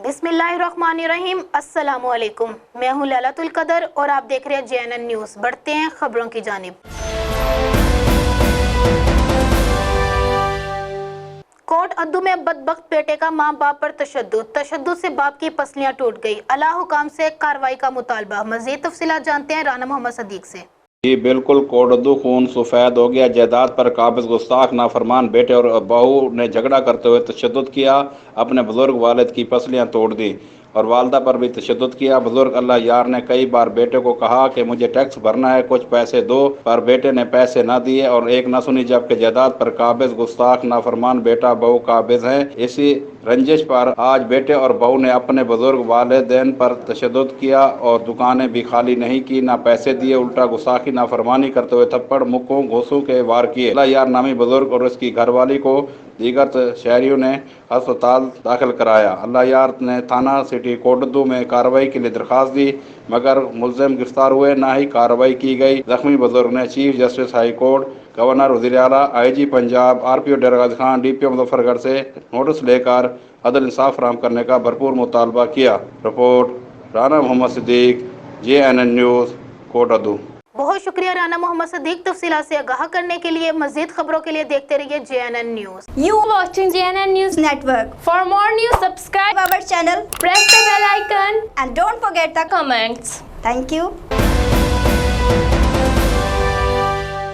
बिस्मिल्लाहिर्रहमानिर्रहीम, अस्सलाम वालेकुम। मैं हूँ लैलतुल कदर और आप देख रहे हैं JNN न्यूज़। बढ़ते हैं खबरों की जानिब। कोट अद्दू में बदबख्त बेटे का माँ बाप पर तशद्दुद से बाप की पसलियाँ टूट गई। अला हुकाम से कार्रवाई का मुतालबा। मज़ीद तफसीलात जानते हैं राना मोहम्मद सदीक से। जी बिल्कुल, कोटद्दू खून सफेद हो गया। जायदाद पर काबिज गुस्ताख नाफरमान बेटे और बहू ने झगड़ा करते हुए तशद्दुद किया, अपने बुजुर्ग वालिद की पसलियां तोड़ दी और वालदा पर भी तशद्दुद किया। बुजुर्ग अल्लाह यार ने कई बार बेटे को कहा कि मुझे टैक्स भरना है, कुछ पैसे दो, पर बेटे ने पैसे ना दिए और एक न सुनी, जबकि जायदाद पर काबिज गुस्ताख नाफरमान बेटा बहू काबिज हैं। इसी रंजिश पर आज बेटे और बहू ने अपने बुजुर्ग वालिदैन पर तशद्दुद किया और दुकानें भी खाली नहीं की, ना पैसे दिए, उल्टा गुस्ताखी नाफरमानी करते हुए थप्पड़, मुक्कों, घोंसों के वार किए। अल्लाह यार नामी बुजुर्ग और उसकी घरवाली को दीगर शहरियों ने अस्पताल दाखिल कराया। अल्लाह यार ने थाना सिटी कोटद्दू में कार्रवाई के लिए दरख्वास्त दी, मगर मुलजिम गिरफ्तार हुए, ना ही कार्रवाई की गई। जख्मी बुजुर्ग ने chief justice high court, governor, वज़ीर आला, IG पंजाब, RPO डेरा गाजी खान, DPO मुजफ्फरगढ़ से नोटिस लेकर अदल इंसाफ फराहम करने का भरपूर मुतालबा किया। Report Rana Mohammad Siddique, JNN news, Kot Addu. बहुत शुक्रिया राना मोहम्मद सदीक। तफसीलात से आगाह करने के लिए मज़ीद खबरों के लिए देखते रहिए JNN news. You watching JNN News Network. For more news, subscribe our channel, press the bell icon, and don't forget the comments. Thank you.